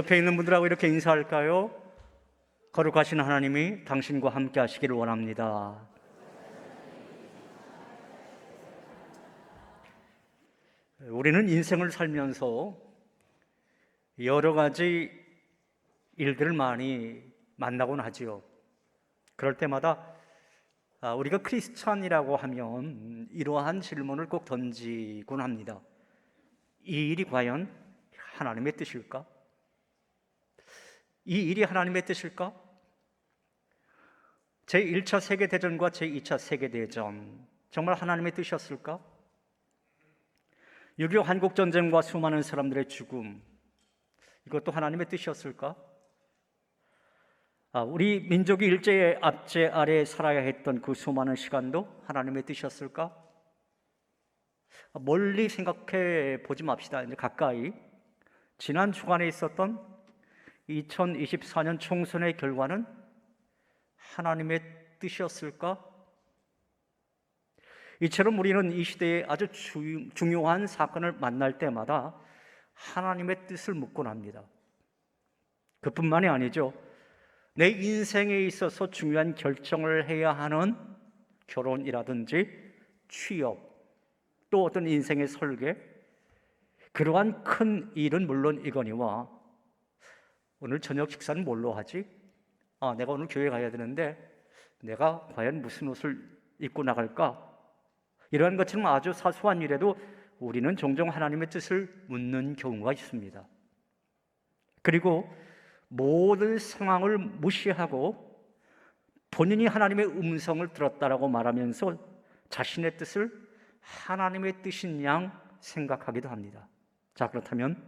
옆에 있는 분들하고 이렇게 인사할까요? 거룩하신 하나님이 당신과 함께 하시기를 원합니다. 우리는 인생을 살면서 여러 가지 일들을 많이 만나곤 하지요. 그럴 때마다 우리가 크리스찬이라고 하면 이러한 질문을 꼭 던지곤 합니다. 이 일이 과연 하나님의 뜻일까? 이 일이 하나님의 뜻일까? 제1차 세계대전과 제2차 세계대전 정말 하나님의 뜻이었을까? 6.25 한국전쟁과 수많은 사람들의 죽음, 이것도 하나님의 뜻이었을까? 우리 민족이 일제의 압제 아래에 살아야 했던 그 수많은 시간도 하나님의 뜻이었을까? 멀리 생각해 보지 맙시다. 이제 가까이. 지난 주간에 있었던 2024년 총선의 결과는 하나님의 뜻이었을까? 이처럼 우리는 이 시대에 아주 중요한 사건을 만날 때마다 하나님의 뜻을 묻곤 합니다. 그뿐만이 아니죠. 내 인생에 있어서 중요한 결정을 해야 하는 결혼이라든지 취업, 또 어떤 인생의 설계, 그러한 큰 일은 물론 이거니와 오늘 저녁 식사는 뭘로 하지? 내가 오늘 교회 가야 되는데 내가 과연 무슨 옷을 입고 나갈까? 이러한 것처럼 아주 사소한 일에도 우리는 종종 하나님의 뜻을 묻는 경우가 있습니다. 그리고 모든 상황을 무시하고 본인이 하나님의 음성을 들었다라고 말하면서 자신의 뜻을 하나님의 뜻인 양 생각하기도 합니다. 자, 그렇다면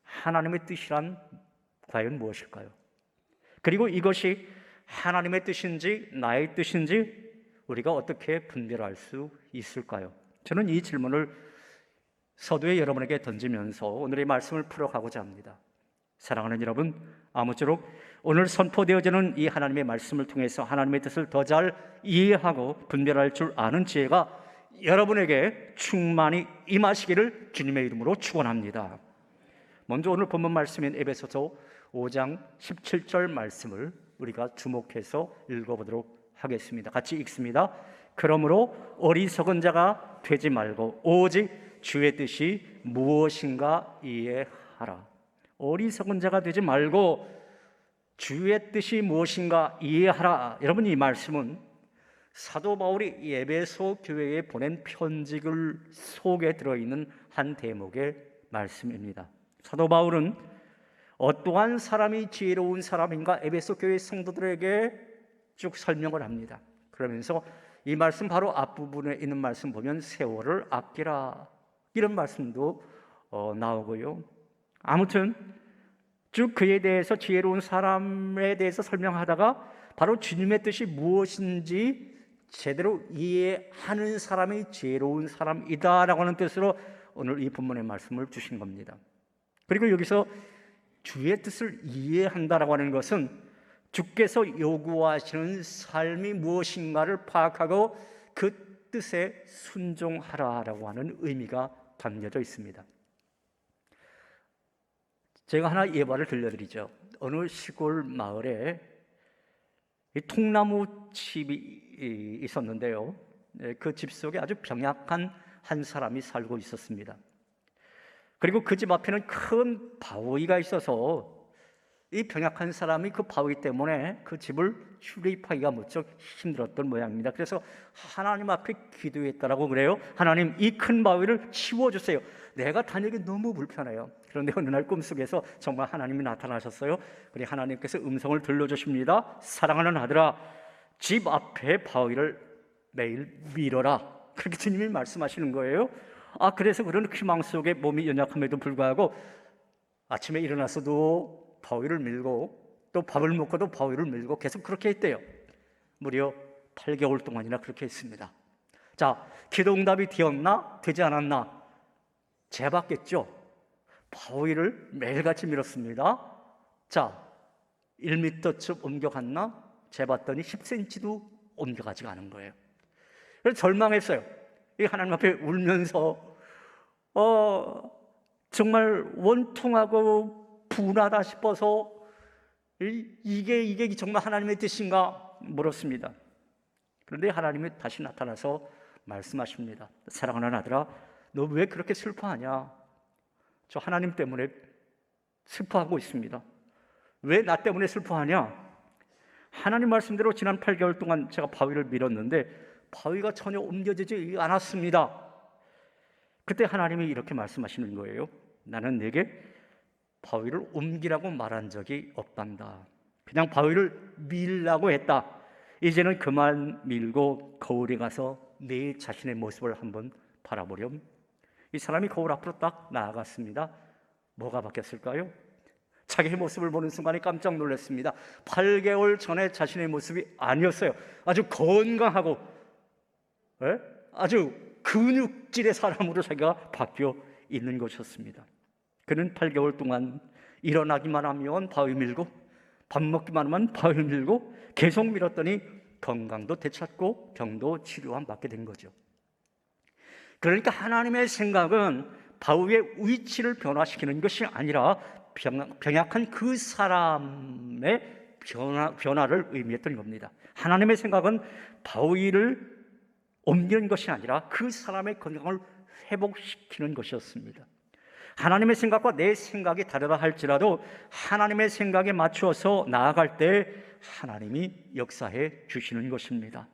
하나님의 뜻이란 과연 무엇일까요? 그리고 이것이 하나님의 뜻인지 나의 뜻인지 우리가 어떻게 분별할 수 있을까요? 저는 이 질문을 서두에 여러분에게 던지면서 오늘의 말씀을 풀어가고자 합니다. 사랑하는 여러분, 아무쪼록 오늘 선포되어지는 이 하나님의 말씀을 통해서 하나님의 뜻을 더 잘 이해하고 분별할 줄 아는 지혜가 여러분에게 충만히 임하시기를 주님의 이름으로 축원합니다. 먼저 오늘 본문 말씀인 에베소서 5장 17절 말씀을 우리가 주목해서 읽어보도록 하겠습니다. 같이 읽습니다. 그러므로 어리석은 자가 되지 말고 오직 주의 뜻이 무엇인가 이해하라. 어리석은 자가 되지 말고 주의 뜻이 무엇인가 이해하라. 여러분, 이 말씀은 사도 바울이 에베소 교회에 보낸 편지글 속에 들어있는 한 대목의 말씀입니다. 사도 바울은 어떠한 사람이 지혜로운 사람인가 에베소 교회 성도들에게 쭉 설명을 합니다. 그러면서 이 말씀 바로 앞부분에 있는 말씀 보면 세월을 아끼라 이런 말씀도 나오고요. 아무튼 쭉 그에 대해서 지혜로운 사람에 대해서 설명하다가 바로 주님의 뜻이 무엇인지 제대로 이해하는 사람이 지혜로운 사람이다라고 하는 뜻으로 오늘 이 본문의 말씀을 주신 겁니다. 그리고 여기서 주의 뜻을 이해한다라고 하는 것은 주께서 요구하시는 삶이 무엇인가를 파악하고 그 뜻에 순종하라라고 하는 의미가 담겨져 있습니다. 제가 하나 예화를 들려드리죠. 어느 시골 마을에 통나무 집이 있었는데요. 그 집 속에 아주 병약한 한 사람이 살고 있었습니다. 그리고 그 집 앞에는 큰 바위가 있어서 이 병약한 사람이 그 바위 때문에 그 집을 출입하기가 무척 힘들었던 모양입니다. 그래서 하나님 앞에 기도했다라고 그래요. 하나님, 이 큰 바위를 치워주세요. 내가 다니기 너무 불편해요. 그런데 어느 날 꿈속에서 정말 하나님이 나타나셨어요. 그리고 하나님께서 음성을 들려주십니다. 사랑하는 아들아, 집 앞에 바위를 매일 밀어라. 그렇게 주님이 말씀하시는 거예요. 그래서 그런 희망 속에 몸이 연약함에도 불구하고 아침에 일어나서도 바위를 밀고 또 밥을 먹고도 바위를 밀고 계속 그렇게 했대요. 무려 8개월 동안이나 그렇게 했습니다. 자, 기도 응답이 되었나? 되지 않았나? 재봤겠죠. 바위를 매일같이 밀었습니다. 자, 1m쯤 옮겨갔나? 재봤더니 10cm도 옮겨가지가 않은 거예요. 그래서 절망했어요. 이 하나님 앞에 울면서 정말 원통하고 분하다 싶어서 이게 정말 하나님의 뜻인가 물었습니다. 그런데 하나님이 다시 나타나서 말씀하십니다. 사랑하는 아들아, 너 왜 그렇게 슬퍼하냐? 저 하나님 때문에 슬퍼하고 있습니다. 왜 나 때문에 슬퍼하냐? 하나님 말씀대로 지난 8개월 동안 제가 바위를 밀었는데 바위가 전혀 옮겨지지 않았습니다. 그때 하나님이 이렇게 말씀하시는 거예요. 나는 네게 바위를 옮기라고 말한 적이 없단다. 그냥 바위를 밀라고 했다. 이제는 그만 밀고 거울에 가서 내 자신의 모습을 한번 바라보렴. 이 사람이 거울 앞으로 딱 나아갔습니다. 뭐가 바뀌었을까요? 자기의 모습을 보는 순간에 깜짝 놀랐습니다. 8개월 전에 자신의 모습이 아니었어요. 아주 건강하고 아주 근육질의 사람으로 자기가 바뀌어 있는 것이었습니다. 그는 8개월 동안 일어나기만 하면 바위 밀고 밥 먹기만 하면 바위 밀고 계속 밀었더니 건강도 되찾고 병도 치료함 받게 된 거죠. 그러니까 하나님의 생각은 바위의 위치를 변화시키는 것이 아니라 병약한 그 사람의 변화를 의미했던 겁니다. 하나님의 생각은 바위를 옮기는 것이 아니라 그 사람의 건강을 회복시키는 것이었습니다. 하나님의 생각과 내 생각이 다르다 할지라도 하나님의 생각에 맞추어서 나아갈 때 하나님이 역사해 주시는 것입니다.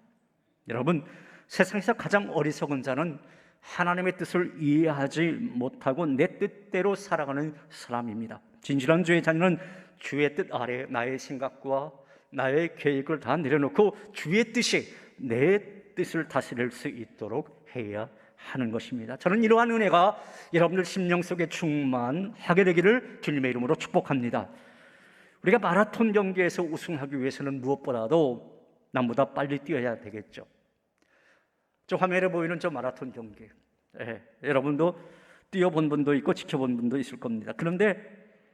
여러분, 세상에서 가장 어리석은 자는 하나님의 뜻을 이해하지 못하고 내 뜻대로 살아가는 사람입니다. 진실한 주의 자녀는 주의 뜻 아래 나의 생각과 나의 계획을 다 내려놓고 주의 뜻이 내 뜻을 다스릴 수 있도록 해야 하는 것입니다. 저는 이러한 은혜가 여러분들 심령 속에 충만하게 되기를 주님의 이름으로 축복합니다. 우리가 마라톤 경기에서 우승하기 위해서는 무엇보다도 남보다 빨리 뛰어야 되겠죠. 저 화면에 보이는 저 마라톤 경기, 여러분도 뛰어본 분도 있고 지켜본 분도 있을 겁니다. 그런데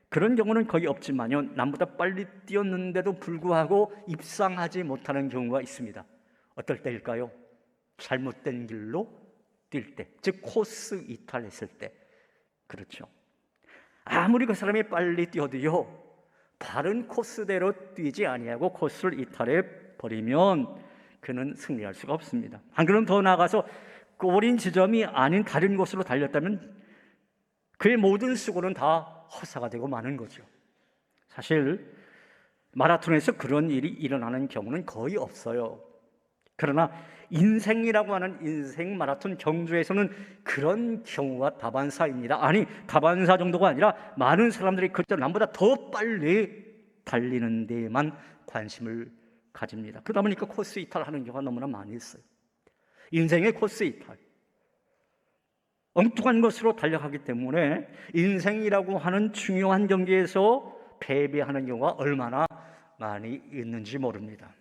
그런 경우는 거의 없지만요, 남보다 빨리 뛰었는데도 불구하고 입상하지 못하는 경우가 있습니다. 어떨 때일까요? 잘못된 길로 뛸 때, 즉 코스 이탈했을 때. 그렇죠. 아무리 그 사람이 빨리 뛰어도요, 바른 코스대로 뛰지 아니하고 코스를 이탈해 버리면 그는 승리할 수가 없습니다. 안 그러면 더 나아가서 꼬린 지점이 아닌 다른 곳으로 달렸다면 그의 모든 수고는 다 허사가 되고 마는 거죠. 사실 마라톤에서 그런 일이 일어나는 경우는 거의 없어요. 그러나 인생이라고 하는 인생 마라톤 경주에서는 그런 경우가 다반사입니다. 아니, 다반사 정도가 아니라 많은 사람들이 그저 남보다 더 빨리 달리는 데에만 관심을 가집니다. 그러다 보니까 코스 이탈하는 경우가 너무나 많이 있어요. 인생의 코스 이탈, 엉뚱한 것으로 달려가기 때문에 인생이라고 하는 중요한 경기에서 패배하는 경우가 얼마나 많이 있는지 모릅니다.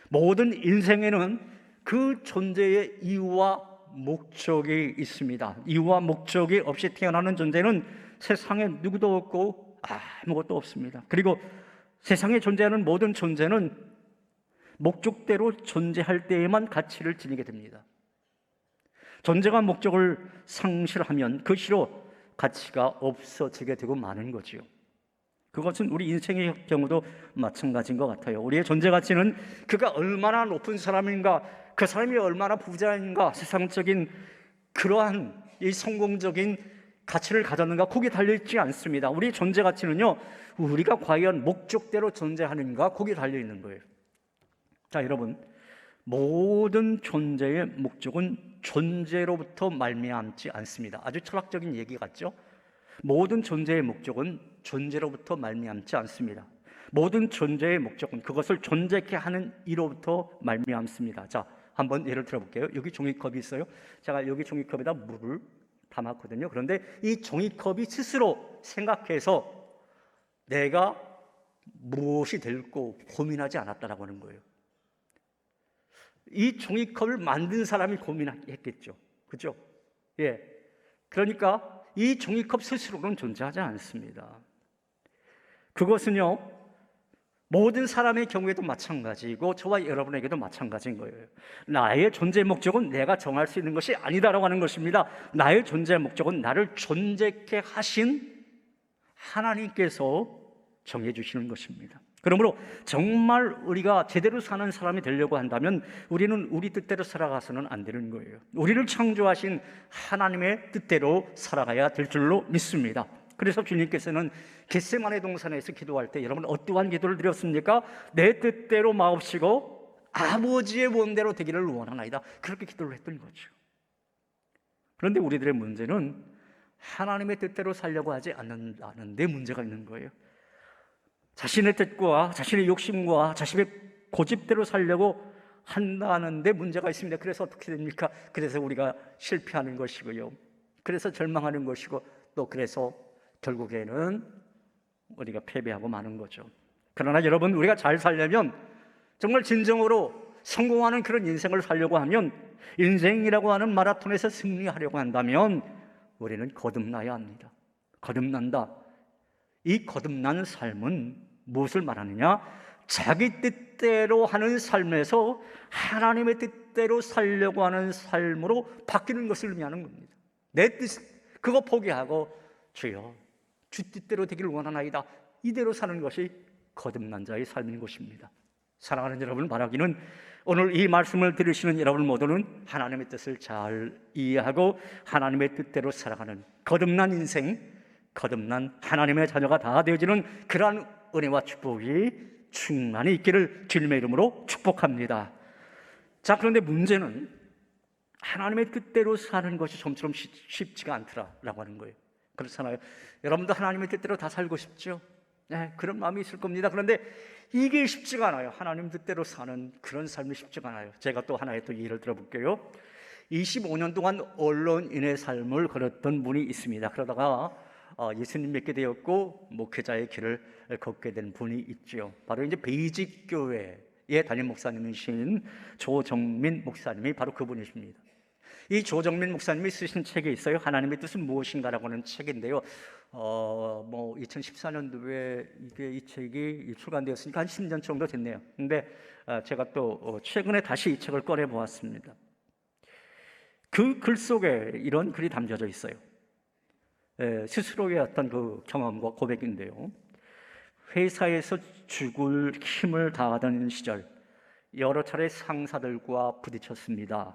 모든 인생에는 그 존재의 이유와 목적이 있습니다. 이유와 목적이 없이 태어나는 존재는 세상에 누구도 없고 아무것도 없습니다. 그리고 세상에 존재하는 모든 존재는 목적대로 존재할 때에만 가치를 지니게 됩니다. 존재가 목적을 상실하면 그 시로 가치가 없어지게 되고 마는 거지요. 그것은 우리 인생의 경우도 마찬가지인 것 같아요. 우리의 존재 가치는 그가 얼마나 높은 사람인가, 그 사람이 얼마나 부자인가, 세상적인 그러한 이 성공적인 가치를 가졌는가, 거기에 달려있지 않습니다. 우리의 존재 가치는요, 우리가 과연 목적대로 존재하는가, 거기에 달려있는 거예요. 자, 여러분, 모든 존재의 목적은 존재로부터 말미암지 않습니다. 아주 철학적인 얘기 같죠? 모든 존재의 목적은 존재로부터 말미암지 않습니다. 모든 존재의 목적은 그것을 존재케 하는 이로부터 말미암습니다. 자, 한번 예를 들어볼게요. 여기 종이컵이 있어요. 제가 여기 종이컵에다 물을 담았거든요. 그런데 이 종이컵이 스스로 생각해서 내가 무엇이 될고 고민하지 않았다라고 하는 거예요. 이 종이컵을 만든 사람이 고민했겠죠. 그렇죠? 예. 그러니까 이 종이컵 스스로는 존재하지 않습니다. 그것은요, 모든 사람의 경우에도 마찬가지고 저와 여러분에게도 마찬가지인 거예요. 나의 존재 목적은 내가 정할 수 있는 것이 아니다라고 하는 것입니다. 나의 존재 목적은 나를 존재케 하신 하나님께서 정해 주시는 것입니다. 그러므로 정말 우리가 제대로 사는 사람이 되려고 한다면 우리는 우리 뜻대로 살아가서는 안 되는 거예요. 우리를 창조하신 하나님의 뜻대로 살아가야 될 줄로 믿습니다. 그래서 주님께서는 겟세마네 동산에서 기도할 때 여러분 어떠한 기도를 드렸습니까? 내 뜻대로 마옵시고 아버지의 원대로 되기를 원하나이다. 그렇게 기도를 했던 거죠. 그런데 우리들의 문제는 하나님의 뜻대로 살려고 하지 않는다는 데 문제가 있는 거예요. 자신의 뜻과 자신의 욕심과 자신의 고집대로 살려고 한다는 데 문제가 있습니다. 그래서 어떻게 됩니까? 그래서 우리가 실패하는 것이고요, 그래서 절망하는 것이고, 또 그래서 결국에는 우리가 패배하고 마는 거죠. 그러나 여러분, 우리가 잘 살려면, 정말 진정으로 성공하는 그런 인생을 살려고 하면, 인생이라고 하는 마라톤에서 승리하려고 한다면 우리는 거듭나야 합니다. 거듭난다. 이 거듭난 삶은 무엇을 말하느냐? 자기 뜻대로 하는 삶에서 하나님의 뜻대로 살려고 하는 삶으로 바뀌는 것을 의미하는 겁니다. 내 뜻, 그거 포기하고 주여 주 뜻대로 되기를 원하나이다, 이대로 사는 것이 거듭난 자의 삶인 것입니다. 사랑하는 여러분, 바라기는 오늘 이 말씀을 들으시는 여러분 모두는 하나님의 뜻을 잘 이해하고 하나님의 뜻대로 살아가는 거듭난 인생, 거듭난 하나님의 자녀가 다 되어지는 그러한 은혜와 축복이 충만히 있기를 주님의 이름으로 축복합니다. 자, 그런데 문제는 하나님의 뜻대로 사는 것이 좀처럼 쉽지가 않더라라고 하는 거예요. 그렇잖아요. 여러분도 하나님의 뜻대로 다 살고 싶죠? 네, 그런 마음이 있을 겁니다. 그런데 이게 쉽지가 않아요. 하나님 뜻대로 사는 그런 삶이 쉽지가 않아요. 제가 또 하나의 또 예를 들어볼게요. 25년 동안 언론인의 삶을 걸었던 분이 있습니다. 그러다가 예수님 믿게 되었고 목회자의 길을 걷게 된 분이 있죠. 바로 이제 베이직 교회의 담임 목사님이신 조정민 목사님이 바로 그분이십니다. 이 조정민 목사님이 쓰신 책이 있어요. 하나님의 뜻은 무엇인가라고 하는 책인데요. 2014년도에 이 책이 출간되었으니까 한 10년 정도 됐네요. 근데 제가 또 최근에 다시 이 책을 꺼내 보았습니다. 그 글 속에 이런 글이 담겨져 있어요. 스스로의 어떤 그 경험과 고백인데요. 회사에서 죽을 힘을 다하던 시절 여러 차례 상사들과 부딪혔습니다.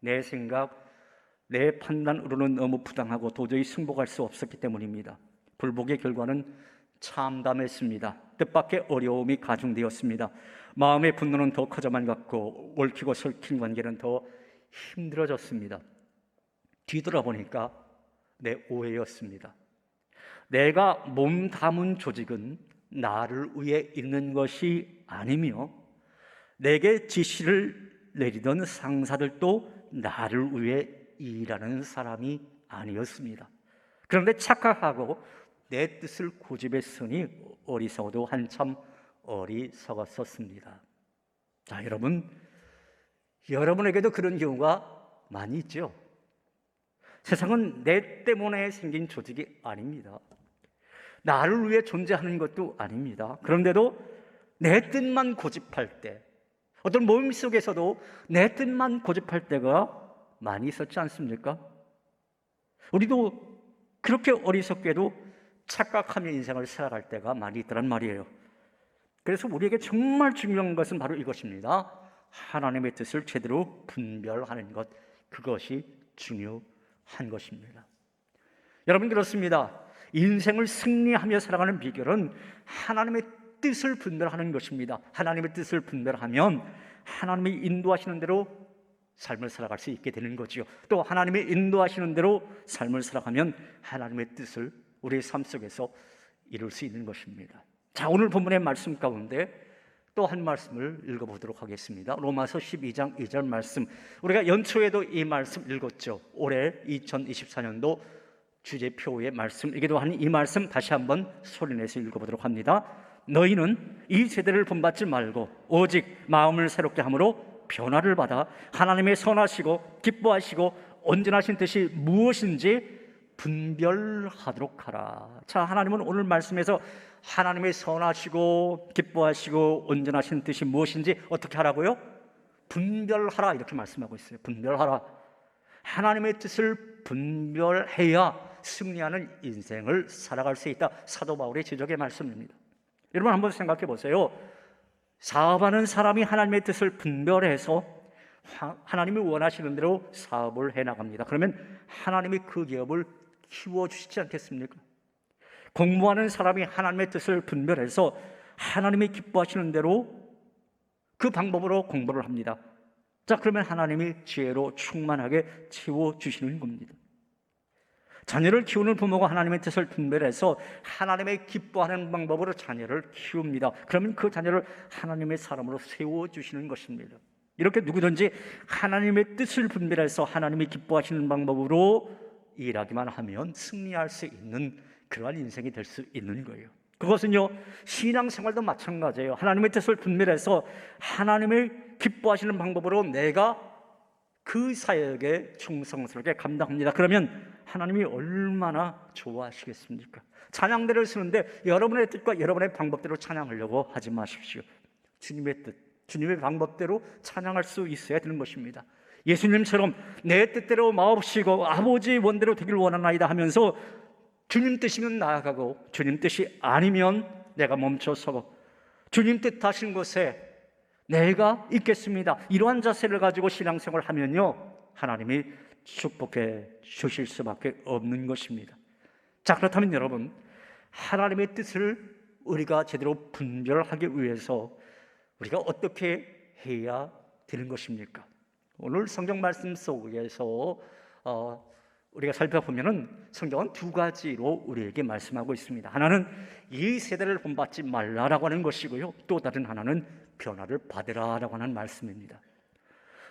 내 생각, 내 판단으로는 너무 부당하고 도저히 승복할 수 없었기 때문입니다. 불복의 결과는 참담했습니다. 뜻밖의 어려움이 가중되었습니다. 마음의 분노는 더 커져만 갔고 얽히고 설킨 관계는 더 힘들어졌습니다. 뒤돌아보니까 내 오해였습니다. 내가 몸담은 조직은 나를 위해 있는 것이 아니며 내게 지시를 내리던 상사들도 나를 위해 일하는 사람이 아니었습니다. 그런데 착각하고 내 뜻을 고집했으니 어리석어도 한참 어리석었었습니다. 자, 여러분에게도 그런 경우가 많이 있죠. 세상은 내 때문에 생긴 조직이 아닙니다. 나를 위해 존재하는 것도 아닙니다. 그런데도 내 뜻만 고집할 때, 어떤 모임 속에서도 내 뜻만 고집할 때가 많이 있었지 않습니까? 우리도 그렇게 어리석게도 착각하며 인생을 살아갈 때가 많이 있더란 말이에요. 그래서 우리에게 정말 중요한 것은 바로 이것입니다. 하나님의 뜻을 제대로 분별하는 것, 그것이 중요한 것입니다. 여러분, 그렇습니다. 인생을 승리하며 살아가는 비결은 하나님의 뜻을 분별하는 것입니다. 하나님의 뜻을 분별하면 하나님이 인도하시는 대로 삶을 살아갈 수 있게 되는 거지요. 또 하나님의 인도하시는 대로 삶을 살아가면 하나님의 뜻을 우리의 삶 속에서 이룰 수 있는 것입니다. 자, 오늘 본문의 말씀 가운데 또 한 말씀을 읽어보도록 하겠습니다. 로마서 12장 2절 말씀, 우리가 연초에도 이 말씀 읽었죠. 올해 2024년도 주제표의 말씀이기도 한 이 말씀 다시 한번 소리내서 읽어보도록 합니다. 너희는 이 세대를 본받지 말고 오직 마음을 새롭게 함으로 변화를 받아 하나님의 선하시고 기뻐하시고 온전하신 뜻이 무엇인지 분별하도록 하라. 자, 하나님은 오늘 말씀에서 하나님의 선하시고 기뻐하시고 온전하신 뜻이 무엇인지 어떻게 하라고요? 분별하라, 이렇게 말씀하고 있어요. 분별하라. 하나님의 뜻을 분별해야 승리하는 인생을 살아갈 수 있다. 사도 바울의 지적의 말씀입니다. 여러분 한번 생각해 보세요. 사업하는 사람이 하나님의 뜻을 분별해서 하나님이 원하시는 대로 사업을 해나갑니다. 그러면 하나님이 그 기업을 키워주시지 않겠습니까? 공부하는 사람이 하나님의 뜻을 분별해서 하나님이 기뻐하시는 대로 그 방법으로 공부를 합니다. 자, 그러면 하나님이 지혜로 충만하게 채워주시는 겁니다. 자녀를 키우는 부모가 하나님의 뜻을 분별해서 하나님의 기뻐하는 방법으로 자녀를 키웁니다. 그러면 그 자녀를 하나님의 사람으로 세워주시는 것입니다. 이렇게 누구든지 하나님의 뜻을 분별해서 하나님이 기뻐하시는 방법으로 일하기만 하면 승리할 수 있는 그러한 인생이 될 수 있는 거예요. 그것은요, 신앙생활도 마찬가지예요. 하나님의 뜻을 분별해서 하나님의 기뻐하시는 방법으로 내가 그 사역에 충성스럽게 감당합니다. 그러면 하나님이 얼마나 좋아하시겠습니까? 찬양대를 쓰는데 여러분의 뜻과 여러분의 방법대로 찬양하려고 하지 마십시오. 주님의 뜻, 주님의 방법대로 찬양할 수 있어야 되는 것입니다. 예수님처럼 내 뜻대로 마옵시고 아버지 원대로 되길 원하나이다 하면서 주님 뜻이면 나아가고 주님 뜻이 아니면 내가 멈춰서고 주님 뜻하신 곳에 내가 있겠습니다. 이러한 자세를 가지고 신앙생활을 하면요, 하나님이 축복해 주실 수밖에 없는 것입니다. 자, 그렇다면 여러분, 하나님의 뜻을 우리가 제대로 분별하기 위해서 우리가 어떻게 해야 되는 것입니까? 오늘 성경 말씀 속에서 우리가 살펴보면은 성경은 두 가지로 우리에게 말씀하고 있습니다. 하나는 이 세대를 본받지 말라라고 하는 것이고요, 또 다른 하나는 변화를 받으라라고 하는 말씀입니다.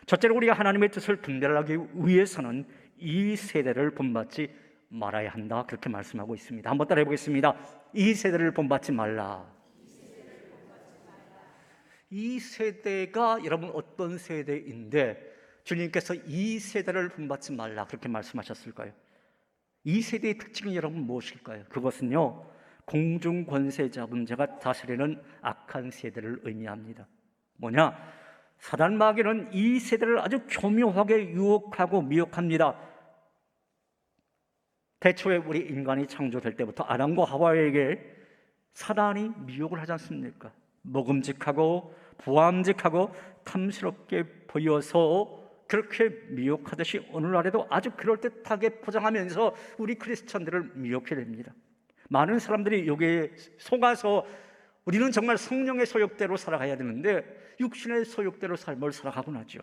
첫째로 우리가 하나님의 뜻을 분별하기 위해서는 이 세대를 본받지 말아야 한다, 그렇게 말씀하고 있습니다. 한번 따라해 보겠습니다. 이 세대를 본받지 말라. 이 세대가 여러분 어떤 세대인데 주님께서 이 세대를 본받지 말라 그렇게 말씀하셨을까요? 이 세대의 특징이 여러분 무엇일까요? 그것은요, 공중 권세 잡은 자가 다스리는 악한 세대를 의미합니다. 뭐냐? 사단 마귀는 이 세대를 아주 교묘하게 유혹하고 미혹합니다. 태초에 우리 인간이 창조될 때부터 아담과 하와에게 사단이 미혹을 하지 않습니까? 먹음직하고 부함직하고 탐스럽게 보여서 그렇게 미혹하듯이 오늘날에도 아주 그럴듯하게 포장하면서 우리 크리스천들을 미혹해 됩니다. 많은 사람들이 여기에 속아서 우리는 정말 성령의 소욕대로 살아가야 되는데 육신의 소욕대로 삶을 살아가곤 하죠.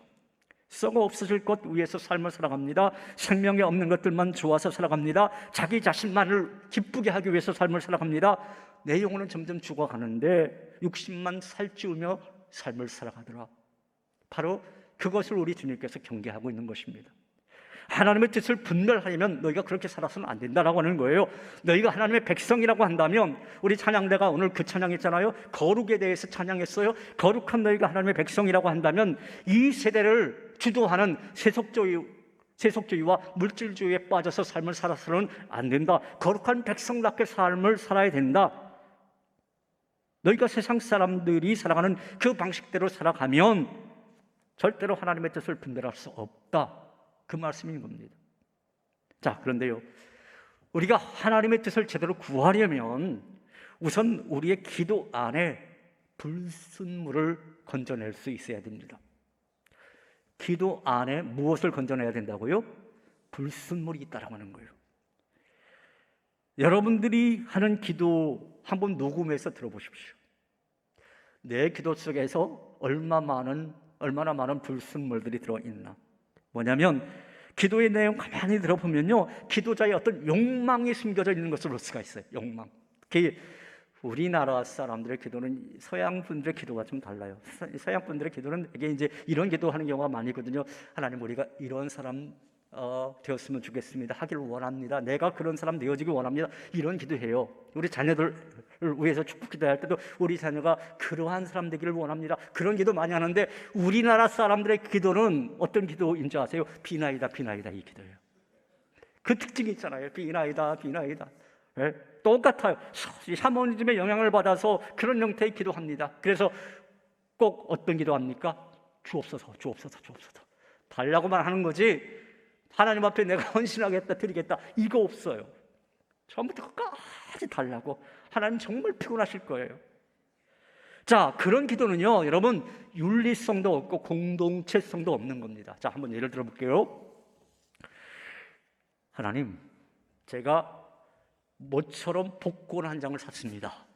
썩어 없어질 것 위해서 삶을 살아갑니다. 생명이 없는 것들만 좋아서 살아갑니다. 자기 자신만을 기쁘게 하기 위해서 삶을 살아갑니다. 내 영혼은 점점 죽어가는데 육신만 살찌우며 삶을 살아가더라. 바로 그것을 우리 주님께서 경계하고 있는 것입니다. 하나님의 뜻을 분별하려면 너희가 그렇게 살아서는 안 된다라고 하는 거예요. 너희가 하나님의 백성이라고 한다면, 우리 찬양대가 오늘 그 찬양했잖아요. 거룩에 대해서 찬양했어요. 거룩한 너희가 하나님의 백성이라고 한다면 이 세대를 주도하는 세속주의와 물질주의에 빠져서 삶을 살아서는 안 된다. 거룩한 백성답게 삶을 살아야 된다. 너희가 세상 사람들이 살아가는 그 방식대로 살아가면 절대로 하나님의 뜻을 분별할 수 없다, 그 말씀인 겁니다. 자, 그런데요, 우리가 하나님의 뜻을 제대로 구하려면 우선 우리의 기도 안에 불순물을 건져낼 수 있어야 됩니다. 기도 안에 무엇을 건져내야 된다고요? 불순물이 있다라고 하는 거예요. 여러분들이 하는 기도 한번 녹음해서 들어보십시오. 내 기도 속에서 얼마나 많은 불순물들이 들어있나. 뭐냐면 기도의 내용 가만히 들어보면요, 기도자의 어떤 욕망이 숨겨져 있는 것을 볼 수가 있어요. 욕망. 우리나라 사람들의 기도는 서양 분들의 기도가 좀 달라요. 서양 분들의 기도는 이게 이제 이런 기도하는 경우가 많거든요. 하나님, 우리가 이런 사람 되었으면 좋겠습니다. 하기를 원합니다. 내가 그런 사람 되어지길 원합니다. 이런 기도해요. 우리 자녀들을 위해서 축복 기도할 때도 우리 자녀가 그러한 사람 되기를 원합니다. 그런 기도 많이 하는데 우리나라 사람들의 기도는 어떤 기도인지 아세요? 비나이다, 비나이다, 이 기도예요. 그 특징이 있잖아요. 비나이다, 비나이다. 네? 똑같아요. 샤머니즘의 영향을 받아서 그런 형태의 기도합니다. 그래서 꼭 어떤 기도합니까? 주옵소서, 주옵소서, 주옵소서. 달라고만 하는 거지 하나님 앞에 내가 헌신하겠다, 드리겠다, 이거 없어요. 처음부터 끝까지 달라고. 하나님 정말 피곤하실 거예요. 자, 그런 기도는요, 여러분, 윤리성도 없고 공동체성도 없는 겁니다. 자, 한번 예를 들어 볼게요. 하나님, 제가 모처럼 복권 한 장을 샀습니다.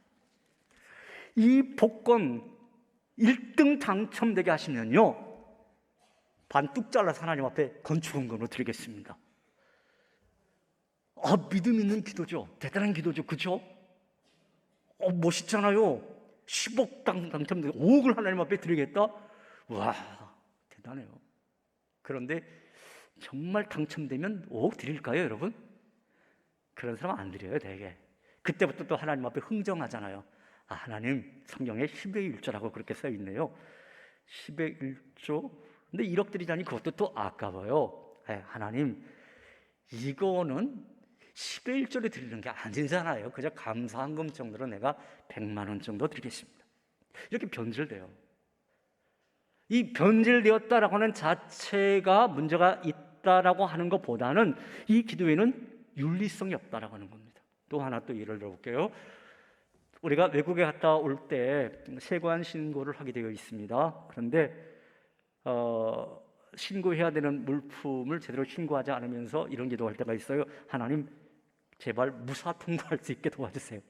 이 복권 1등 당첨되게 하시면요, 반뚝 잘라서 하나님 앞에 건축원금으로 드리겠습니다. 믿음 있는 기도죠. 대단한 기도죠. 그렇죠? 멋있잖아요. 10억 당첨되고 5억을 하나님 앞에 드리겠다? 와, 대단해요. 그런데 정말 당첨되면 5억 드릴까요, 여러분? 그런 사람 안 드려요, 되게. 그때부터 또 하나님 앞에 흥정하잖아요. 하나님, 성경에 10의 1조라고 그렇게 써 있네요. 10의 1조? 근데 1억 드리자니 그것도 또 아까워요. 하나님, 이거는 10의 1조를 드리는 게 아니잖아요. 그저 감사한금 정도로 내가 100만 원 정도 드리겠습니다. 이렇게 변질돼요. 이 변질되었다라고 하는 자체가 문제가 있다라고 하는 것보다는 이 기도에는 윤리성이 없다라고 하는 겁니다. 또 하나 또 예를 들어볼게요. 우리가 외국에 갔다 올 때 세관 신고를 하게 되어 있습니다. 그런데 신고해야 되는 물품을 제대로 신고하지 않으면서 이런 기도할 때가 있어요. 하나님, 제발 무사 통과할 수 있게 도와주세요.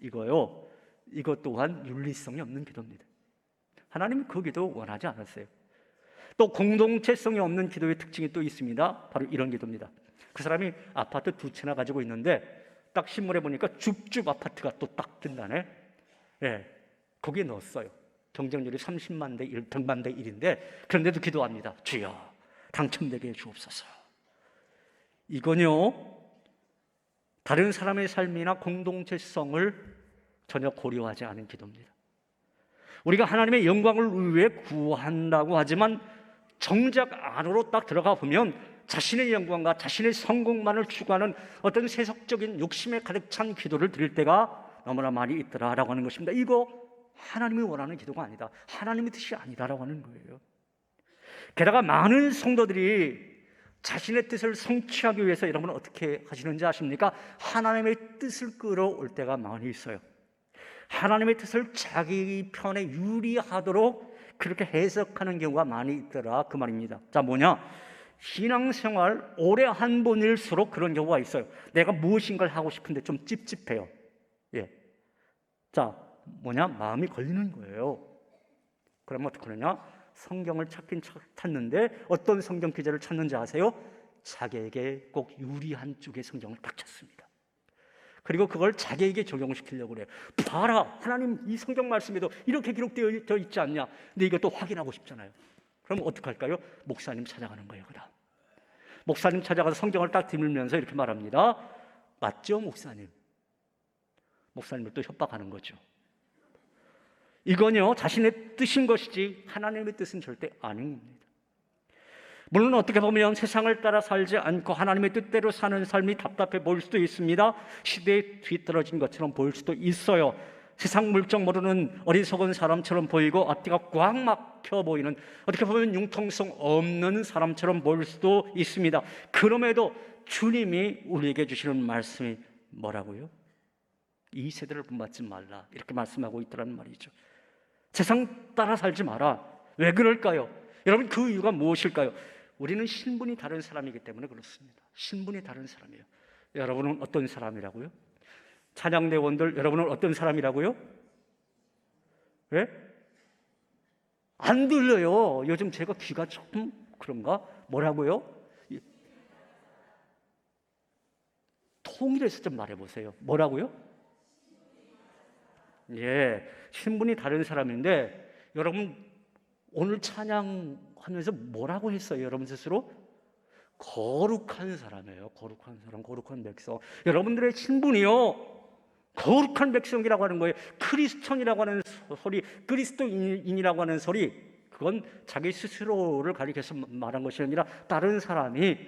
이거요. 이것 또한 윤리성이 없는 기도입니다. 하나님은 그 기도 원하지 않았어요. 또 공동체성이 없는 기도의 특징이 또 있습니다. 바로 이런 기도입니다. 그 사람이 아파트 2채나 가지고 있는데 딱 신문에 보니까 줍줍 아파트가 또 딱 뜬다네. 거기에 넣었어요. 경쟁률이 30만 대 1, 100만 대 1인데 그런데도 기도합니다. 주여, 당첨되게 해 주옵소서. 이건요, 다른 사람의 삶이나 공동체성을 전혀 고려하지 않은 기도입니다. 우리가 하나님의 영광을 위해 구한다고 하지만 정작 안으로 딱 들어가 보면 자신의 영광과 자신의 성공만을 추구하는 어떤 세속적인 욕심에 가득 찬 기도를 드릴 때가 너무나 많이 있더라라고 하는 것입니다. 이거 하나님이 원하는 기도가 아니다. 하나님의 뜻이 아니다라고 하는 거예요. 게다가 많은 성도들이 자신의 뜻을 성취하기 위해서 여러분은 어떻게 하시는지 아십니까? 하나님의 뜻을 끌어올 때가 많이 있어요. 하나님의 뜻을 자기 편에 유리하도록 그렇게 해석하는 경우가 많이 있더라, 그 말입니다. 자, 뭐냐? 신앙생활 오래 한 번일수록 그런 경우가 있어요. 내가 무엇인가를 하고 싶은데 좀 찝찝해요. 자, 뭐냐? 마음이 걸리는 거예요. 그러면 어떻게 하느냐? 성경을 찾긴 찾는데 어떤 성경 기제를 찾는지 아세요? 자기에게 꼭 유리한 쪽의 성경을 딱 찾습니다. 그리고 그걸 자기에게 적용시키려고 그래요. 봐라, 하나님 이 성경 말씀에도 이렇게 기록되어 있지 않냐? 근데 이것도 확인하고 싶잖아요. 그럼 어떻게 할까요? 목사님 찾아가는 거예요. 그다음 목사님 찾아가서 성경을 딱 뒤밀면서 이렇게 말합니다. 맞죠, 목사님? 목사님을 또 협박하는 거죠. 이건요, 자신의 뜻인 것이지 하나님의 뜻은 절대 아닌 겁니다. 물론 어떻게 보면 세상을 따라 살지 않고 하나님의 뜻대로 사는 삶이 답답해 보일 수도 있습니다. 시대에 뒤떨어진 것처럼 보일 수도 있어요. 세상 물정 모르는 어리석은 사람처럼 보이고 앞뒤가 꽉 막혀 보이는, 어떻게 보면 융통성 없는 사람처럼 보일 수도 있습니다. 그럼에도 주님이 우리에게 주시는 말씀이 뭐라고요? 이 세대를 본받지 말라, 이렇게 말씀하고 있더라는 말이죠. 세상 따라 살지 마라. 왜 그럴까요? 여러분, 그 이유가 무엇일까요? 우리는 신분이 다른 사람이기 때문에 그렇습니다. 신분이 다른 사람이에요. 여러분은 어떤 사람이라고요? 찬양대원들, 여러분은 어떤 사람이라고요? 왜? 안 들려요. 요즘 제가 귀가 조금 그런가? 뭐라고요? 통일해서 좀 말해보세요. 뭐라고요? 신분이 다른 사람인데 여러분 오늘 찬양하면서 뭐라고 했어요? 여러분 스스로? 거룩한 사람이에요. 거룩한 사람, 거룩한 백성. 여러분들의 신분이요, 거룩한 백성이라고 하는 거예요. 크리스천이라고 하는 소리, 그리스도인이라고 하는 소리, 그건 자기 스스로를 가리켜서 말한 것이 아니라 다른 사람이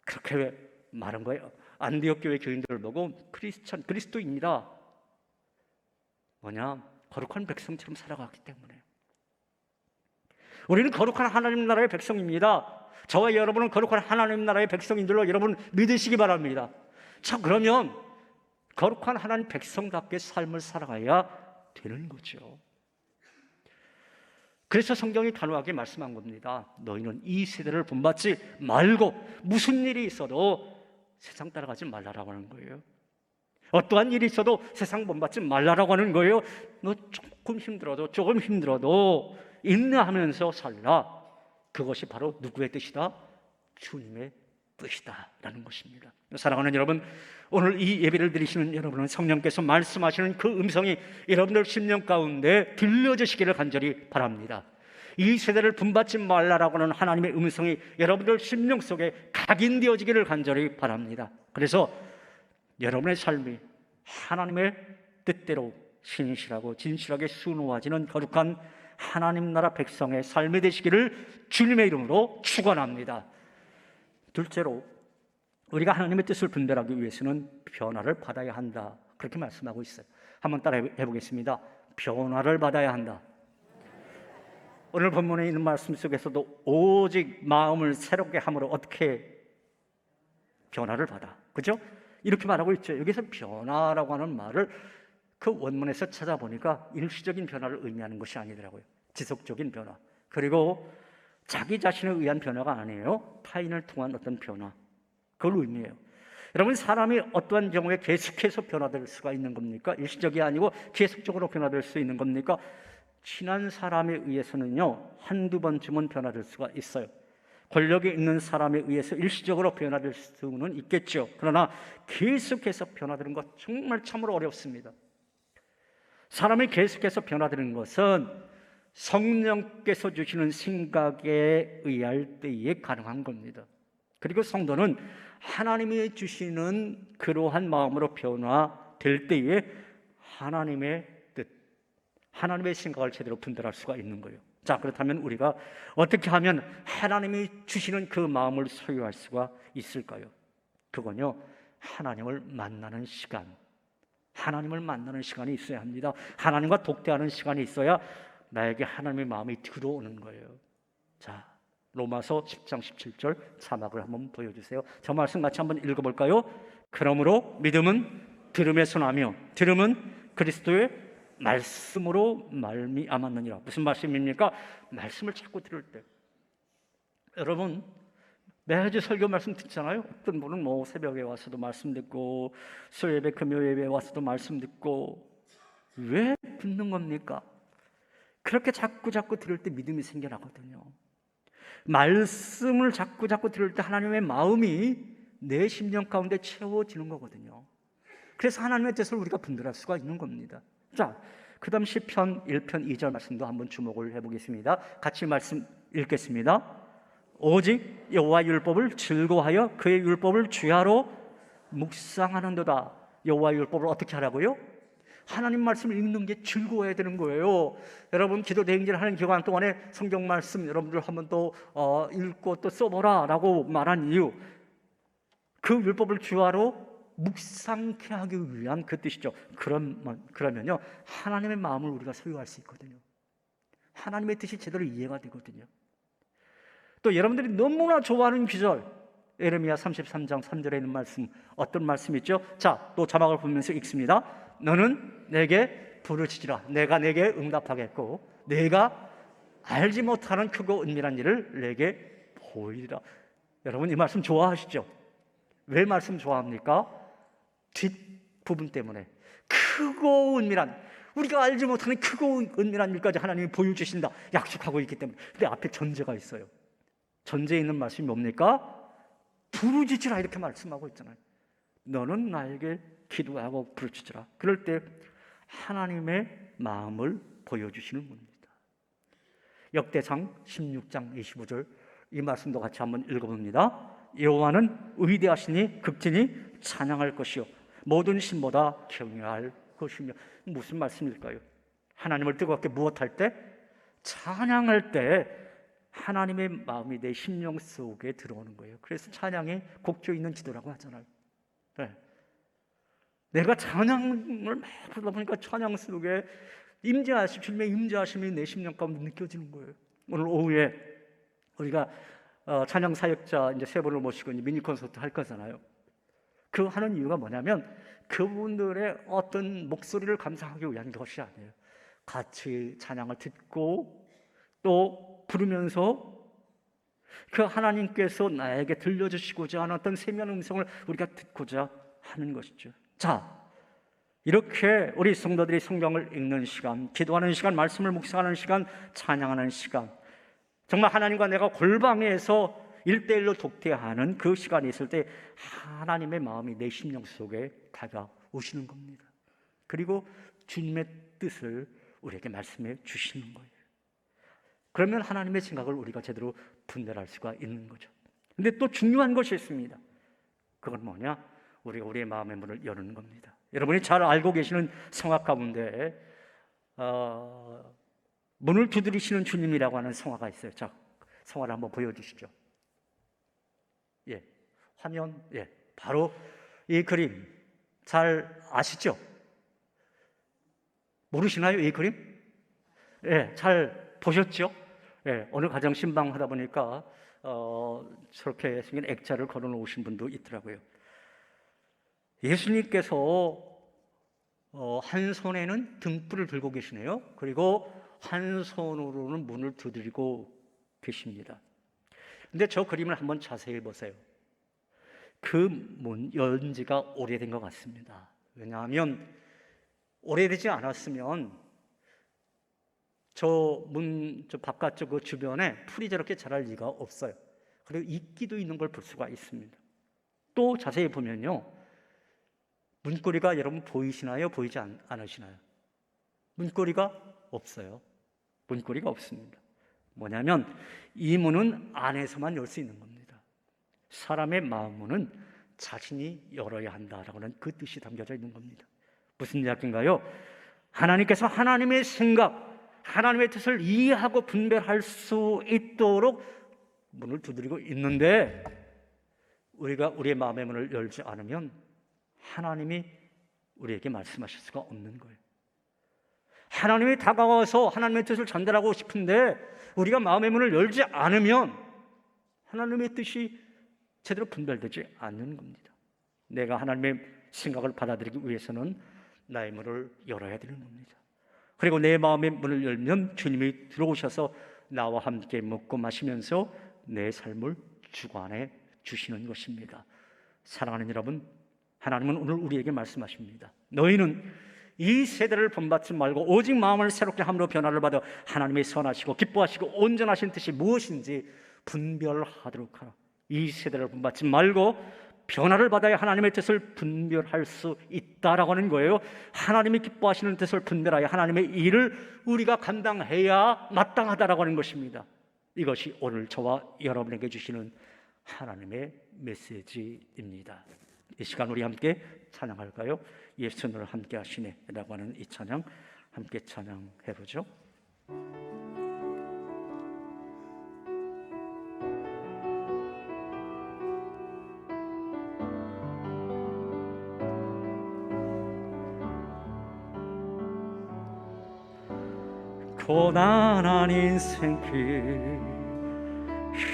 그렇게 말한 거예요. 안디옥 교회 교인들을 보고 크리스천, 그리스도인이라, 뭐냐? 거룩한 백성처럼 살아갔기 때문에. 우리는 거룩한 하나님 나라의 백성입니다. 저와 여러분은 거룩한 하나님 나라의 백성인 줄로 여러분 믿으시기 바랍니다. 자, 그러면 거룩한 하나님 백성답게 삶을 살아가야 되는 거죠. 그래서 성경이 단호하게 말씀한 겁니다. 너희는 이 세대를 본받지 말고 무슨 일이 있어도 세상 따라가지 말라라고 하는 거예요. 어떠한 일이 있어도 세상 본받지 말라라고 하는 거예요. 너 조금 힘들어도 인내하면서 살라. 그것이 바로 누구의 뜻이다? 주님의 뜻이다 라는 것입니다. 사랑하는 여러분, 오늘 이 예배를 드리시는 여러분은 성령께서 말씀하시는 그 음성이 여러분들 심령 가운데 들려주시기를 간절히 바랍니다. 이 세대를 분받지 말라라고 하는 하나님의 음성이 여러분들 심령 속에 각인되어지기를 간절히 바랍니다. 그래서 여러분의 삶이 하나님의 뜻대로 신실하고 진실하게 순호하지는 거룩한 하나님 나라 백성의 삶이 되시기를 주님의 이름으로 축원합니다. 둘째로, 우리가 하나님의 뜻을 분별하기 위해서는 변화를 받아야 한다, 그렇게 말씀하고 있어요. 한번 따라 해보겠습니다. 변화를 받아야 한다. 오늘 본문에 있는 말씀 속에서도 오직 마음을 새롭게 함으로 어떻게 변화를 받아, 그죠? 이렇게 말하고 있죠. 여기서 변화라고 하는 말을 그 원문에서 찾아보니까 일시적인 변화를 의미하는 것이 아니더라고요. 지속적인 변화, 그리고 자기 자신에 의한 변화가 아니에요. 타인을 통한 어떤 변화, 그걸 의미해요. 여러분, 사람이 어떠한 경우에 계속해서 변화될 수가 있는 겁니까? 일시적이 아니고 계속적으로 변화될 수 있는 겁니까? 친한 사람에 의해서는요, 한두 번쯤은 변화될 수가 있어요. 권력이 있는 사람에 의해서 일시적으로 변화될 수는 있겠죠. 그러나 계속해서 변화되는 것 정말 참으로 어렵습니다. 사람이 계속해서 변화되는 것은 성령께서 주시는 생각에 의할 때에 가능한 겁니다. 그리고 성도는 하나님이 주시는 그러한 마음으로 변화될 때에 하나님의 뜻, 하나님의 생각을 제대로 분별할 수가 있는 거예요. 자, 그렇다면 우리가 어떻게 하면 하나님이 주시는 그 마음을 소유할 수가 있을까요? 그건요, 하나님을 만나는 시간, 하나님을 만나는 시간이 있어야 합니다. 하나님과 독대하는 시간이 있어야 나에게 하나님의 마음이 들어오는 거예요. 자, 로마서 10장 17절 자막을 한번 보여주세요. 저 말씀 같이 한번 읽어볼까요? 그러므로 믿음은 들음에서 나며 들음은 그리스도의 말씀으로 말미암았느니라. 무슨 말씀입니까? 말씀을 자꾸 들을 때, 여러분 매주 설교 말씀 듣잖아요. 어떤 분은 새벽에 와서도 말씀 듣고, 수요예배 금요예배 와서도 말씀 듣고. 왜 듣는 겁니까? 그렇게 자꾸 들을 때 믿음이 생겨나거든요. 말씀을 자꾸 들을 때 하나님의 마음이 내 심령 가운데 채워지는 거거든요. 그래서 하나님의 뜻을 우리가 분별할 수가 있는 겁니다. 자, 그 다음 시편 1편 2절 말씀도 한번 주목을 해보겠습니다. 같이 말씀 읽겠습니다. 오직 여호와 율법을 즐거워하여 그의 율법을 주야로 묵상하는도다. 여호와 율법을 어떻게 하라고요? 하나님 말씀을 읽는 게 즐거워야 되는 거예요. 여러분, 기도 대행진을 하는 기간 동안에 성경 말씀 여러분들 한번 또 읽고 또 써보라 라고 말한 이유, 그 율법을 주야로 묵상케 하기 위한 그 뜻이죠. 그러면요, 하나님의 마음을 우리가 소유할 수 있거든요. 하나님의 뜻이 제대로 이해가 되거든요. 또 여러분들이 너무나 좋아하는 구절, 예레미야 33장 3절에 있는 말씀, 어떤 말씀이죠? 자, 또 자막을 보면서 읽습니다. 너는 내게 부르짖으라. 내가 내게 응답하겠고 내가 알지 못하는 크고 은밀한 일을 내게 보이리라. 여러분, 이 말씀 좋아하시죠? 왜 말씀 좋아합니까? 뒷부분 때문에 크고 은밀한, 우리가 알지 못하는 크고 은밀한 일까지 하나님이 보여주신다 약속하고 있기 때문에. 근데 앞에 전제가 있어요. 전제에 있는 말씀이 뭡니까? 부르짖으라, 이렇게 말씀하고 있잖아요. 너는 나에게 기도하고 부르짖으라. 그럴 때 하나님의 마음을 보여주시는 겁니다. 역대상 16장 25절 이 말씀도 같이 한번 읽어봅니다. 여호와는 위대하시니 극진히 찬양할 것이요 모든 신보다 경외할 것이며. 무슨 말씀일까요? 하나님을 뜨겁게 무엇할 때? 찬양할 때 하나님의 마음이 내 심령 속에 들어오는 거예요. 그래서 찬양이 곡조 있는 지도라고 하잖아요. 네. 내가 찬양을 막 부르다 보니까 찬양 속에 주님의 임재하심이 내 심령 가운데 느껴지는 거예요. 오늘 오후에 우리가 찬양 사역자 이제 3분을 모시고 미니 콘서트 할 거잖아요. 그 하는 이유가 뭐냐면 그분들의 어떤 목소리를 감상하기 위한 것이 아니에요. 같이 찬양을 듣고 또 부르면서 그 하나님께서 나에게 들려주시고자 하는 어떤 세미한 음성을 우리가 듣고자 하는 것이죠. 자, 이렇게 우리 성도들이 성경을 읽는 시간, 기도하는 시간, 말씀을 묵상하는 시간, 찬양하는 시간, 정말 하나님과 내가 골방에서 1대1로 독대하는 그 시간이 있을 때 하나님의 마음이 내 심령 속에 다가오시는 겁니다. 그리고 주님의 뜻을 우리에게 말씀해 주시는 거예요. 그러면 하나님의 생각을 우리가 제대로 분별할 수가 있는 거죠. 근데 또 중요한 것이 있습니다. 그건 뭐냐? 우리가 우리의 마음의 문을 여는 겁니다. 여러분이 잘 알고 계시는 성악 가운데 문을 두드리시는 주님이라고 하는 성화가 있어요. 자, 성화를 한번 보여주시죠. 예, 화면, 예, 바로 이 그림 잘 아시죠? 모르시나요, 이 그림? 예, 잘 보셨죠? 예, 어느 가정 신방하다 보니까 저렇게 생긴 액자를 걸어 놓으신 분도 있더라고요. 예수님께서 한 손에는 등불을 들고 계시네요. 그리고 한 손으로는 문을 두드리고 계십니다. 근데 저 그림을 한번 자세히 보세요. 그 문 연 지가 오래된 것 같습니다. 왜냐하면 오래되지 않았으면 저 바깥쪽 그 주변에 풀이 저렇게 자랄 리가 없어요. 그리고 이끼도 있는 걸 볼 수가 있습니다. 또 자세히 보면요, 문고리가 여러분 보이시나요? 보이지 않으시나요? 문고리가 없어요. 문고리가 없습니다. 뭐냐면 이 문은 안에서만 열 수 있는 겁니다. 사람의 마음 문은 자신이 열어야 한다라고는 그 뜻이 담겨져 있는 겁니다. 무슨 이야기인가요? 하나님께서 하나님의 생각, 하나님의 뜻을 이해하고 분별할 수 있도록 문을 두드리고 있는데 우리가 우리의 마음의 문을 열지 않으면 하나님이 우리에게 말씀하실 수가 없는 거예요. 하나님이 다가와서 하나님의 뜻을 전달하고 싶은데 우리가 마음의 문을 열지 않으면 하나님의 뜻이 제대로 분별되지 않는 겁니다. 내가 하나님의 생각을 받아들이기 위해서는 나의 문을 열어야 되는 겁니다. 그리고 내 마음의 문을 열면 주님이 들어오셔서 나와 함께 먹고 마시면서 내 삶을 주관해 주시는 것입니다. 사랑하는 여러분, 하나님은 오늘 우리에게 말씀하십니다. 너희는 이 세대를 본받지 말고 오직 마음을 새롭게 함으로 변화를 받아 하나님의 선하시고 기뻐하시고 온전하신 뜻이 무엇인지 분별하도록 하라. 이 세대를 본받지 말고 변화를 받아야 하나님의 뜻을 분별할 수 있다라고 하는 거예요. 하나님이 기뻐하시는 뜻을 분별하여 하나님의 일을 우리가 감당해야 마땅하다라고 하는 것입니다. 이것이 오늘 저와 여러분에게 주시는 하나님의 메시지입니다. 이 시간 우리 함께 찬양할까요? 예수님을 함께 하시네 라고 하는 이 찬양 함께 찬양해보죠. 고단한 인생길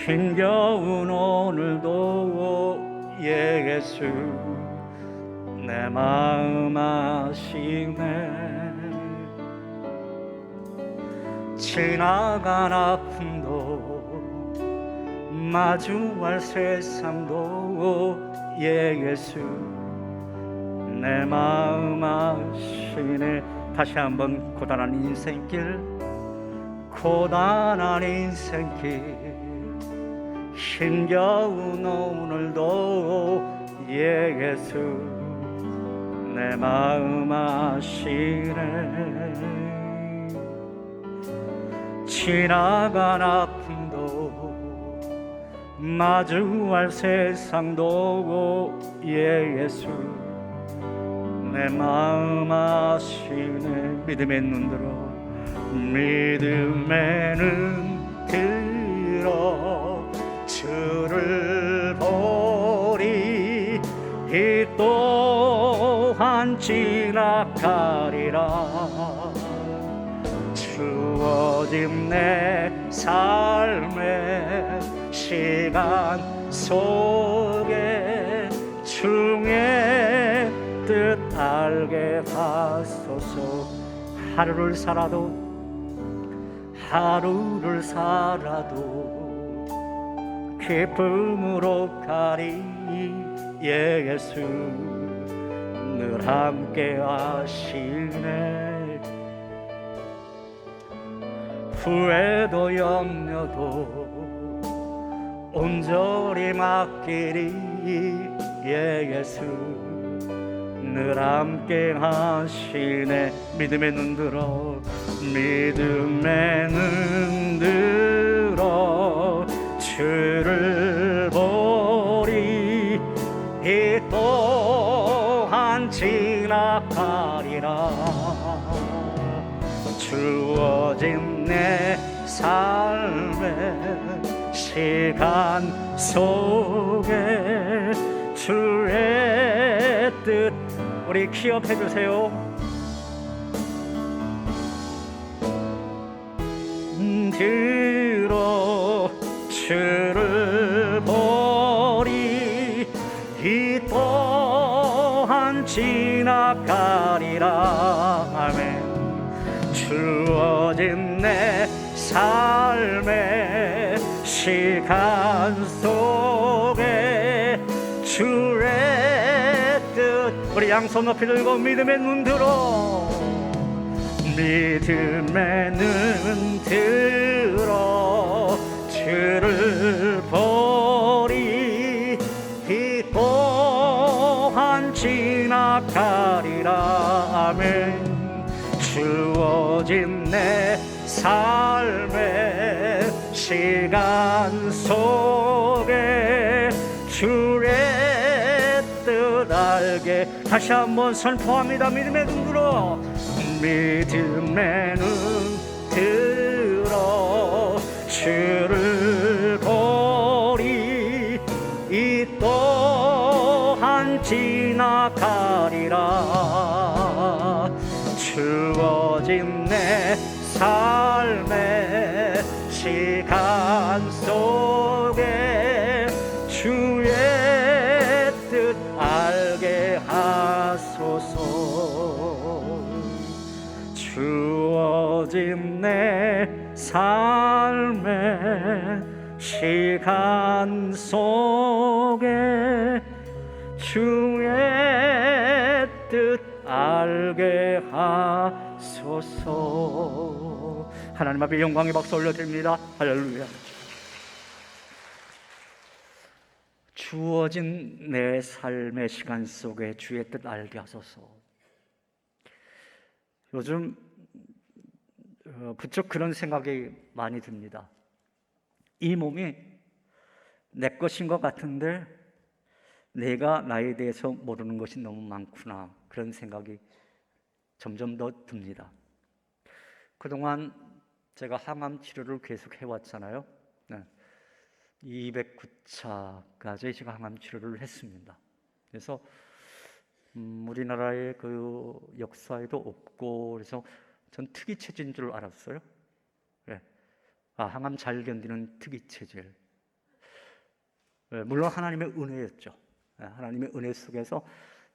힘겨운 오늘도 예수 내 마음 아시네. 지나간 아픔도 마주할 세상도 예수 내 마음 아시네. 다시 한번 고단한 인생길 고단한 인생길 힘겨운 오늘도 예수 내 마음 아시네. 지나간 아픔도 마주할 세상도 예수 내 마음 아시네. 믿음의 눈 들어 믿음의 눈 들어 주를 보리. 이 또한 지나가리라. 주어진 내 삶의 시간 속에 중에 하소서. 하루를 살아도 기쁨으로 가리. 예수 늘 함께 하시네. 후회도 염려도 온전히 맡기리. 예수 늘 함께 하시네. 믿음의 눈 들어, 믿음의 눈 들어 주를 보리. 이 또한 지나가리라. 주어진 내 삶의 시간 속에 주의 뜻 우리 기억해 주세요. 들어 주를 보리. 이 또한 지나가리라. 아멘. 주어진 내 삶의 시간 속에 주의 뜻 우리 양손 높이 들고 믿음의 눈 들어, 믿음의 눈 들어 주를 보리. 이 또한 지나가리라. 아멘. 주어진 내 삶의 시간 속에 주의 뜻 알게. 다시 한번 선포합니다. 믿음의 눈 들어, 믿음의 눈 들어 주를 보리. 이 또한 지나가리라. 주어진 내 삶의 시간 속에 주의 뜻 알게 하소서. 주어진 내 삶의 시간 속에 주의 뜻 알게 하소서. 하나님 앞에 영광의 박수 올려드립니다. 할렐루야. 주어진 내 삶의 시간 속에 주의 뜻 알게 하소서. 요즘 부쩍 그런 생각이 많이 듭니다. 이 몸이 내 것인 것 같은데 내가 나에 대해서 모르는 것이 너무 많구나, 그런 생각이 점점 더 듭니다. 그동안 제가 항암 치료를 계속 해왔잖아요. 209차까지 제가 항암 치료를 했습니다. 그래서 우리나라의 그 역사에도 없고, 그래서 전 특이 체질인 줄 알았어요. 항암 잘 견디는 특이 체질. 물론 하나님의 은혜였죠. 하나님의 은혜 속에서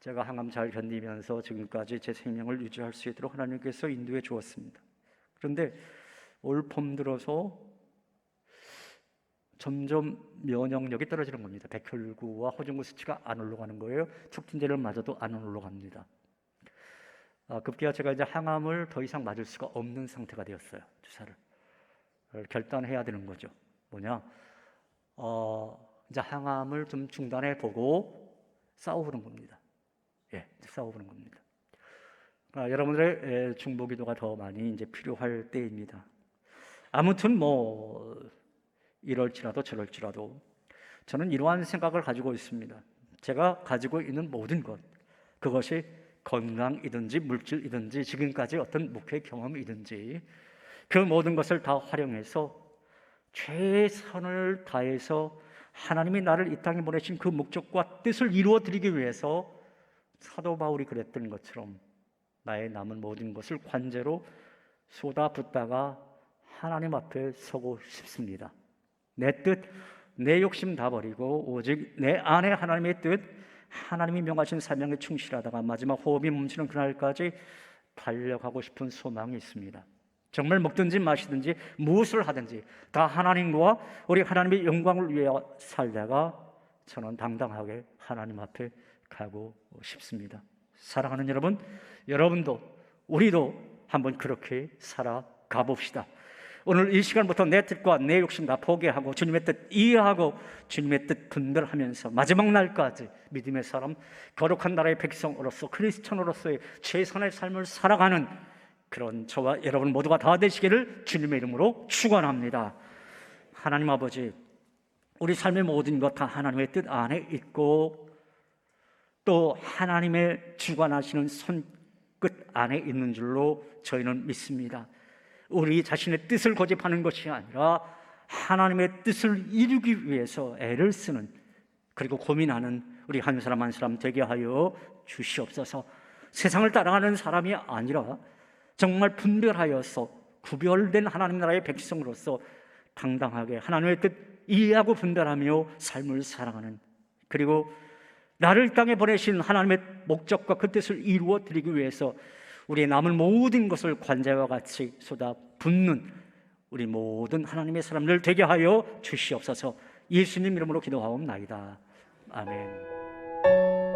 제가 항암 잘 견디면서 지금까지 제 생명을 유지할 수 있도록 하나님께서 인도해 주었습니다. 그런데 올 봄 들어서 점점 면역력이 떨어지는 겁니다. 백혈구와 호중구 수치가 안 올라가는 거예요. 촉진제를 맞아도 안 올라갑니다. 급기야 제가 이제 항암을 더 이상 맞을 수가 없는 상태가 되었어요. 주사를 결단해야 되는 거죠. 뭐냐? 이제 항암을 좀 중단해 보고 싸워보는 겁니다. 싸워보는 겁니다. 여러분들의 중보기도가 더 많이 이제 필요할 때입니다. 아무튼 이럴지라도 저럴지라도 저는 이러한 생각을 가지고 있습니다. 제가 가지고 있는 모든 것, 그것이 건강이든지 물질이든지 지금까지 어떤 목회 경험이든지 그 모든 것을 다 활용해서 최선을 다해서 하나님이 나를 이 땅에 보내신 그 목적과 뜻을 이루어드리기 위해서 사도 바울이 그랬던 것처럼 나의 남은 모든 것을 관제로 쏟아붓다가 하나님 앞에 서고 싶습니다. 내 뜻, 내 욕심 다 버리고 오직 내 안에 하나님의 뜻, 하나님이 명하신 사명에 충실하다가 마지막 호흡이 멈추는 그날까지 달려가고 싶은 소망이 있습니다. 정말 먹든지 마시든지 무엇을 하든지 다 하나님과 우리 하나님의 영광을 위하여 살다가 저는 당당하게 하나님 앞에 가고 싶습니다. 사랑하는 여러분, 여러분도 우리도 한번 그렇게 살아가 봅시다. 오늘 이 시간부터 내 뜻과 내 욕심 다 포기하고 주님의 뜻 이해하고 주님의 뜻 분별하면서 마지막 날까지 믿음의 사람, 거룩한 나라의 백성으로서 크리스천으로서의 최선의 삶을 살아가는 그런 저와 여러분 모두가 다 되시기를 주님의 이름으로 축원합니다. 하나님 아버지, 우리 삶의 모든 것 다 하나님의 뜻 안에 있고 또 하나님의 주관하시는 손끝 안에 있는 줄로 저희는 믿습니다. 우리 자신의 뜻을 고집하는 것이 아니라 하나님의 뜻을 이루기 위해서 애를 쓰는, 그리고 고민하는 우리 한 사람 한 사람 되게 하여 주시옵소서. 세상을 따라가는 사람이 아니라 정말 분별하여서 구별된 하나님 나라의 백성으로서 당당하게 하나님의 뜻 이해하고 분별하며 삶을 살아가는, 그리고 나를 땅에 보내신 하나님의 목적과 그 뜻을 이루어 드리기 위해서 우리의 남은 모든 것을 관자와 같이 쏟아붓는 우리 모든 하나님의 사람들 되게 하여 주시옵소서. 예수님 이름으로 기도하옵나이다. 아멘.